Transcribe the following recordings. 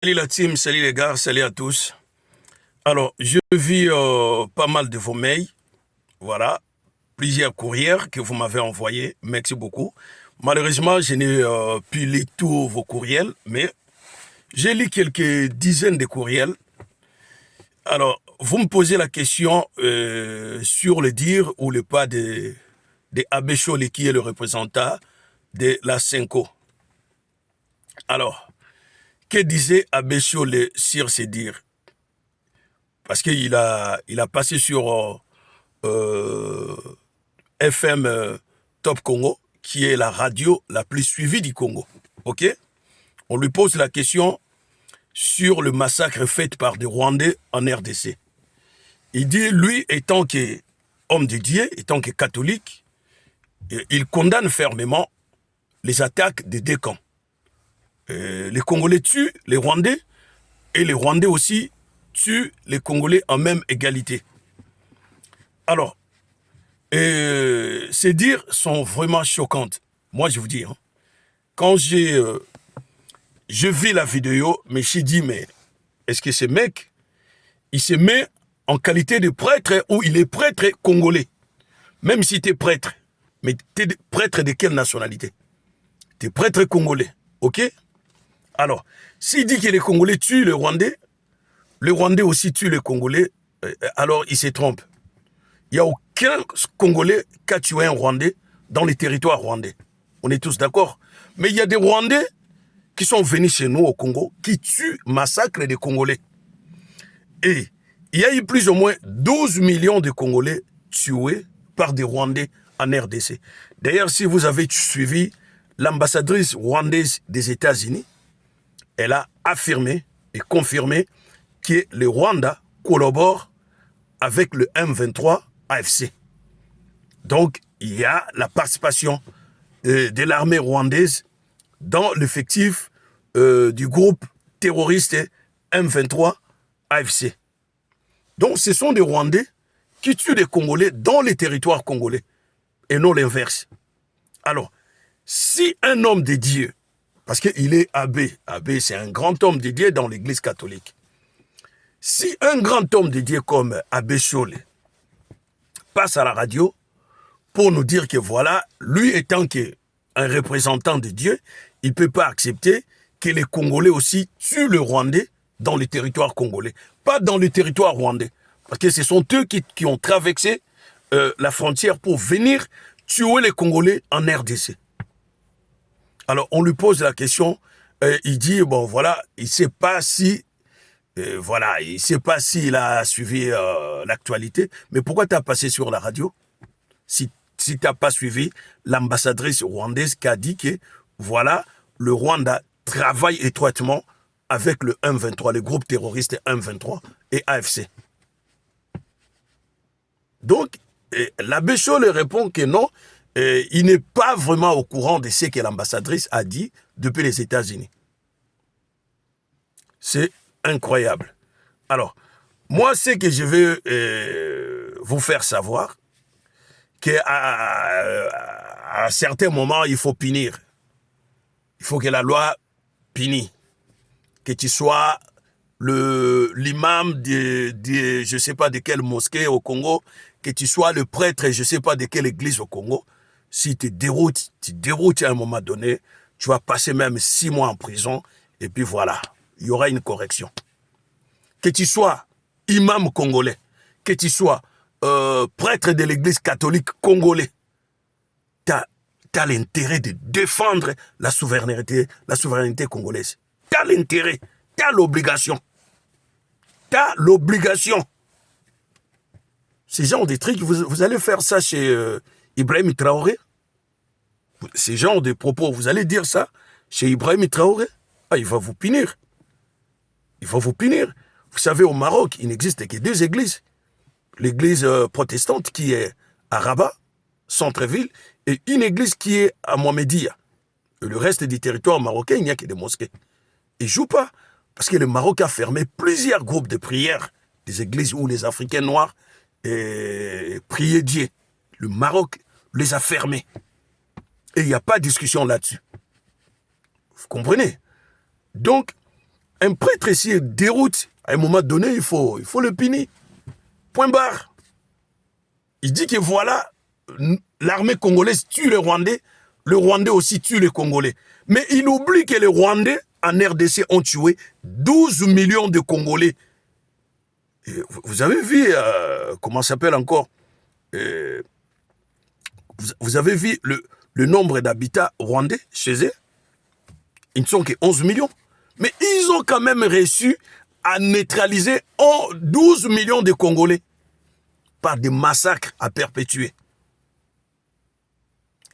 Salut la team, salut les gars, salut à tous. Alors, je vis pas mal de vos mails, voilà, plusieurs courriers que vous m'avez envoyés, merci beaucoup. Malheureusement, je n'ai pu lire tous vos courriels, mais j'ai lu quelques dizaines de courriels. Alors, vous me posez la question sur le dire ou le pas de Abbé Cholé, qui est le représentant de la Senko. Alors, que disait Abbé Cholé sur ces dires? Parce qu'il a passé sur FM Top Congo, qui est la radio la plus suivie du Congo. OK? On lui pose la question sur le massacre fait par des Rwandais en RDC. Il dit, lui, étant qu'homme de Dieu, étant que catholique, il condamne fermement les attaques des deux camps. Les Congolais tuent les Rwandais et les Rwandais aussi tuent les Congolais en même égalité. Alors, ces dires sont vraiment choquantes. Moi, je vous dis, hein, quand je vis la vidéo, mais je dis, mais est-ce que ce mec, il se met en qualité de prêtre ou il est prêtre congolais? Même si tu es prêtre, mais tu es prêtre de quelle nationalité? Tu es prêtre congolais, ok? Alors, s'il dit que les Congolais tuent les Rwandais aussi tuent les Congolais, alors il se trompe. Il n'y a aucun Congolais qui a tué un Rwandais dans les territoires rwandais. On est tous d'accord. Mais il y a des Rwandais qui sont venus chez nous au Congo, qui tuent, massacrent des Congolais. Et il y a eu plus ou moins 12 millions de Congolais tués par des Rwandais en RDC. D'ailleurs, si vous avez suivi l'ambassadrice rwandaise des États-Unis, elle a affirmé et confirmé que le Rwanda collabore avec le M23 AFC. Donc, il y a la participation de l'armée rwandaise dans l'effectif du groupe terroriste M23 AFC. Donc, ce sont des Rwandais qui tuent des Congolais dans les territoires congolais et non l'inverse. Alors, si un homme de Dieu, parce qu'il est abbé, c'est un grand homme de Dieu dans l'église catholique, si un grand homme de Dieu comme Abbé Cholé passe à la radio pour nous dire que voilà, lui étant un représentant de Dieu, il ne peut pas accepter que les Congolais aussi tuent le Rwandais dans le territoire congolais, pas dans le territoire rwandais, parce que ce sont eux qui ont traversé la frontière pour venir tuer les Congolais en RDC. Alors on lui pose la question, il dit bon voilà, il ne sait pas si voilà, il ne sait pas s'il a suivi l'actualité, mais pourquoi tu as passé sur la radio si tu n'as pas suivi l'ambassadrice rwandaise qui a dit que, voilà, le Rwanda travaille étroitement avec le M23, le groupe terroriste M23 et AFC. Donc, l'abbé Cholé répond que non, il n'est pas vraiment au courant de ce que l'ambassadrice a dit depuis les États-Unis. C'est incroyable. Alors, moi, ce que je veux vous faire savoir, qu'à à certains moments, il faut punir. Il faut que la loi punisse. Que tu sois l'imam de je ne sais pas de quelle mosquée au Congo, que tu sois le prêtre, je ne sais pas de quelle église au Congo, si tu déroutes à un moment donné, tu vas passer même 6 mois en prison, et puis voilà, il y aura une correction. Que tu sois imam congolais, que tu sois prêtre de l'église catholique congolais, tu as l'intérêt de défendre la souveraineté congolaise. Tu as l'intérêt, tu as l'obligation. Tu as l'obligation. Ces genre de trucs, vous allez faire ça chez Ibrahim Traoré. Ces genres de propos, vous allez dire ça chez Ibrahim Traoré. Ah, il va vous punir. Il va vous punir. Vous savez, au Maroc, il n'existe que 2 églises. L'église protestante qui est à Rabat, centre-ville, et une église qui est à Mohamedia. Et le reste du territoire marocain, il n'y a que des mosquées. Ils ne jouent pas, parce que le Maroc a fermé plusieurs groupes de prières, des églises où les Africains noirs priaient Dieu. Le Maroc les a fermés. Et il n'y a pas de discussion là-dessus. Vous comprenez? Donc, Un prêtre ici déroute. À un moment donné, il faut le punir. Point barre. Il dit que voilà, l'armée congolaise tue les Rwandais, le Rwandais aussi tue les Congolais. Mais il oublie que les Rwandais, en RDC, ont tué 12 millions de Congolais. Et vous avez vu, comment ça s'appelle encore, vous avez vu le nombre d'habitants rwandais chez eux? Ils ne sont que 11 millions. Mais ils ont quand même réussi à neutraliser 12 millions de Congolais par des massacres à perpétuer.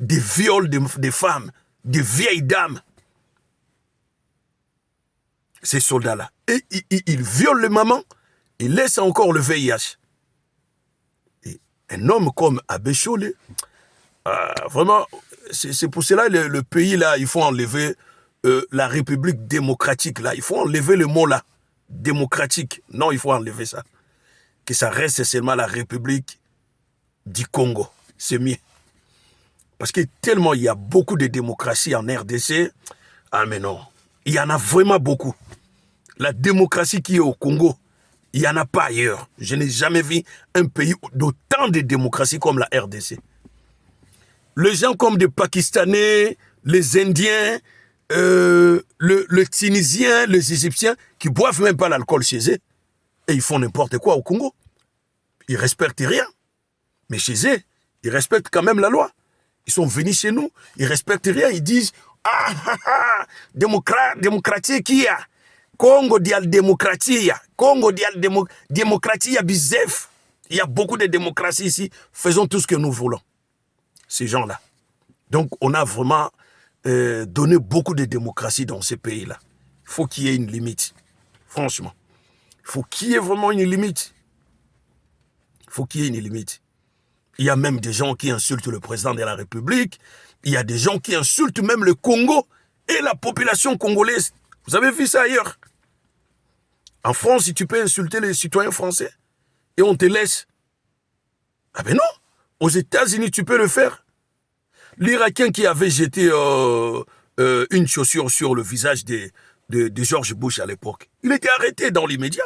Des viols de femmes, des vieilles dames. Ces soldats-là. Et ils violent les mamans, ils laissent encore le VIH. Et un homme comme Abbé Cholé, vraiment, c'est pour cela le pays là, il faut enlever la République démocratique là. Il faut enlever le mot là, démocratique. Non, il faut enlever ça. Que ça reste seulement la République du Congo. C'est mieux. Parce que tellement il y a beaucoup de démocratie en RDC. Ah mais non, il y en a vraiment beaucoup. La démocratie qui est au Congo, il n'y en a pas ailleurs. Je n'ai jamais vu un pays d'autant de démocratie comme la RDC. Les gens comme des Pakistanais, les Indiens, le Tunisien, les Égyptiens, qui boivent même pas l'alcool chez eux, et ils font n'importe quoi au Congo. Ils respectent rien. Mais chez eux, ils respectent quand même la loi. Ils sont venus chez nous, ils respectent rien. Ils disent, démocratie qui y a. Congo dial démocratie. Congo dial démocratie, il y a bizef. Il y a beaucoup de démocratie ici. Faisons tout ce que nous voulons. Ces gens-là. Donc, on a vraiment donné beaucoup de démocratie dans ces pays-là. Il faut qu'il y ait une limite. Franchement. Il faut qu'il y ait vraiment une limite. Il faut qu'il y ait une limite. Il y a même des gens qui insultent le président de la République. Il y a des gens qui insultent même le Congo et la population congolaise. Vous avez vu ça ailleurs? En France, si tu peux insulter les citoyens français et on te laisse. Ah ben non. Aux États-Unis, tu peux le faire. L'Irakien qui avait jeté une chaussure sur le visage de George Bush à l'époque, il était arrêté dans l'immédiat.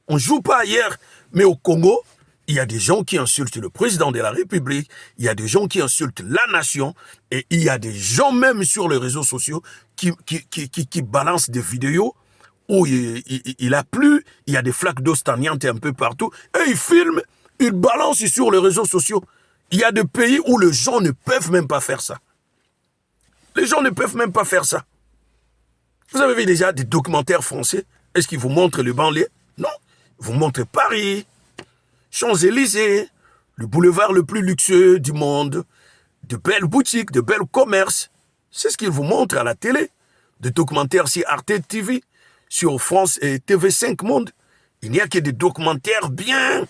On ne joue pas ailleurs. Mais au Congo, il y a des gens qui insultent le président de la République, il y a des gens qui insultent la nation, et il y a des gens même sur les réseaux sociaux qui balancent des vidéos où il a plu, il y a des flaques d'eau stagnantes un peu partout, et ils filment, ils balancent sur les réseaux sociaux. Il y a des pays où les gens ne peuvent même pas faire ça. Les gens ne peuvent même pas faire ça. Vous avez vu déjà des documentaires français? Est-ce qu'ils vous montrent le banlieue? Non. Ils vous montrent Paris, Champs-Élysées, le boulevard le plus luxueux du monde, de belles boutiques, de belles commerces. C'est ce qu'ils vous montrent à la télé. Des documentaires sur Arte TV, sur France et TV5 Monde. Il n'y a que des documentaires bien.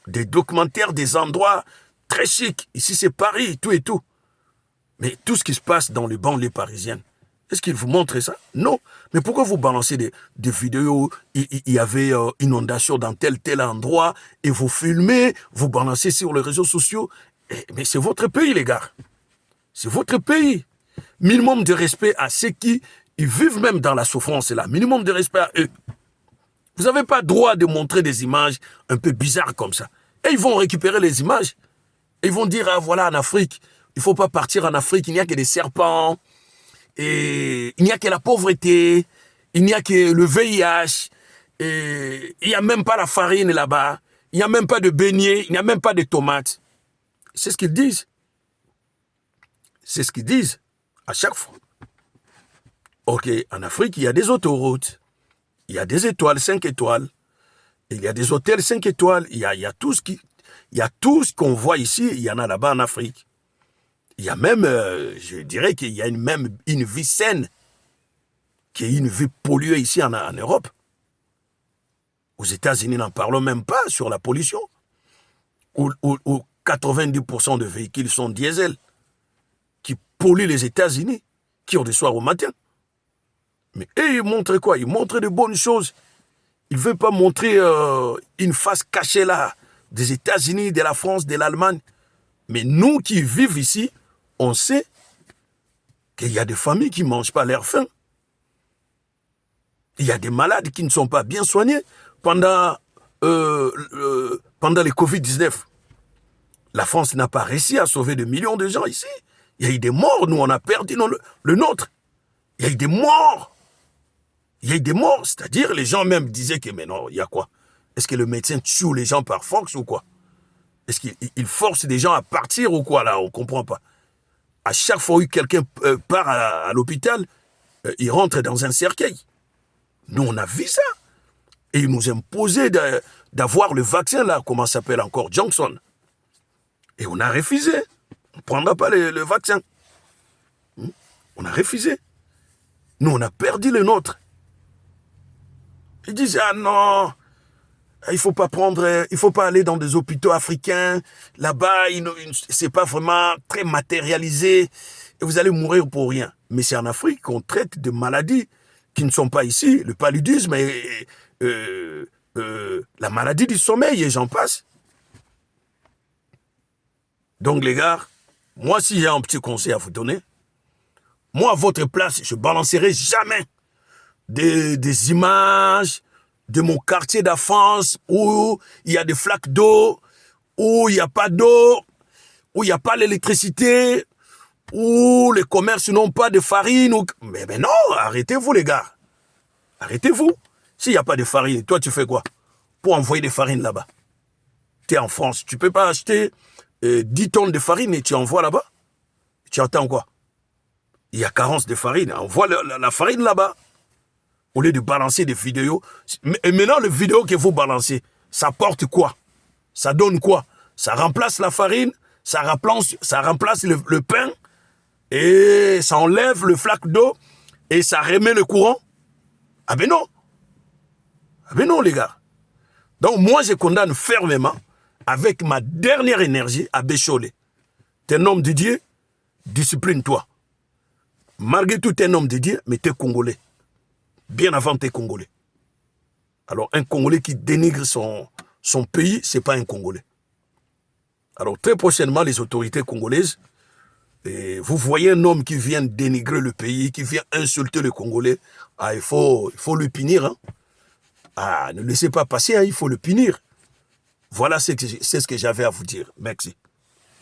Des documentaires des endroits très chics. Ici, c'est Paris, tout et tout. Mais tout ce qui se passe dans les banlieues parisiennes, est-ce qu'ils vous montrent ça? Non. Mais pourquoi vous balancez des vidéos, il y avait inondation dans tel endroit, et vous filmez, vous balancez sur les réseaux sociaux? Mais c'est votre pays, les gars. C'est votre pays. Minimum de respect à ceux qui ils vivent même dans la souffrance, là. Minimum de respect à eux. Vous n'avez pas droit de montrer des images un peu bizarres comme ça. Et ils vont récupérer les images. Et ils vont dire, ah voilà, en Afrique, il ne faut pas partir en Afrique, il n'y a que des serpents, et il n'y a que la pauvreté, il n'y a que le VIH, et il n'y a même pas la farine là-bas, il n'y a même pas de beignets, il n'y a même pas de tomates. C'est ce qu'ils disent. C'est ce qu'ils disent à chaque fois. Ok, en Afrique, il y a des autoroutes, il y a des étoiles, 5 étoiles, il y a des hôtels 5 étoiles, il y a tout ce qu'on voit ici, il y en a là-bas en Afrique. Il y a même, je dirais qu'il y a même une vie saine, qui est une vie polluée ici en Europe. Aux États-Unis, n'en parlons même pas sur la pollution, où 90% de véhicules sont diesel, qui polluent les États-Unis, qui ont des soirs au matin. Mais ils montrent quoi? Ils montrent de bonnes choses. Ils ne veulent pas montrer une face cachée là, des États-Unis, de la France, de l'Allemagne. Mais nous qui vivons ici, on sait qu'il y a des familles qui ne mangent pas leur faim. Il y a des malades qui ne sont pas bien soignés pendant les Covid-19. La France n'a pas réussi à sauver de millions de gens ici. Il y a eu des morts, nous on a perdu le nôtre. Il y a eu des morts. Il y a eu des morts, c'est-à-dire les gens même disaient que mais non, il y a quoi? Est-ce que le médecin tue les gens par force ou quoi? Est-ce qu'il force des gens à partir ou quoi là? On ne comprend pas. À chaque fois que quelqu'un part à l'hôpital, il rentre dans un cercueil. Nous on a vu ça. Et ils nous imposaient d'avoir le vaccin là, comment ça s'appelle encore? Johnson. Et on a refusé. On ne prendra pas le vaccin. On a refusé. Nous, on a perdu le nôtre. Ils disaient, ah non, il faut pas aller dans des hôpitaux africains. Là-bas, c'est pas vraiment très matérialisé. Et vous allez mourir pour rien. Mais c'est en Afrique qu'on traite de maladies qui ne sont pas ici. Le paludisme et la maladie du sommeil et j'en passe. Donc les gars, moi si j'ai un petit conseil à vous donner, moi à votre place, je balancerai jamais des images de mon quartier d'enfance où il y a des flaques d'eau, où il n'y a pas d'eau, où il n'y a pas l'électricité, où les commerces n'ont pas de farine. Mais non, arrêtez-vous les gars. Arrêtez-vous. S'il n'y a pas de farine, toi tu fais quoi pour envoyer des farines là-bas? Tu es en France, tu ne peux pas acheter 10 tonnes de farine et tu envoies là-bas. Tu attends quoi? Il y a carence de farine. Envoie la farine là-bas. Au lieu de balancer des vidéos. Et maintenant, les vidéos que vous balancez, ça porte quoi? Ça donne quoi? Ça remplace la farine, ça remplace le pain, et ça enlève le flaque d'eau, et ça remet le courant. Ah ben non. Ah ben non, les gars. Donc moi, je condamne fermement, avec ma dernière énergie, à Bécholé. T'es un homme de Dieu, discipline-toi. Malgré tout, t'es un homme de Dieu, mais t'es Congolais. Bien avant, t'es Congolais. Alors, un Congolais qui dénigre son pays, c'est pas un Congolais. Alors, très prochainement, les autorités congolaises, et vous voyez un homme qui vient dénigrer le pays, qui vient insulter le Congolais, ah, il faut le punir. Hein. Ah, ne laissez pas passer, hein, il faut le punir. Voilà, c'est ce que j'avais à vous dire. Merci.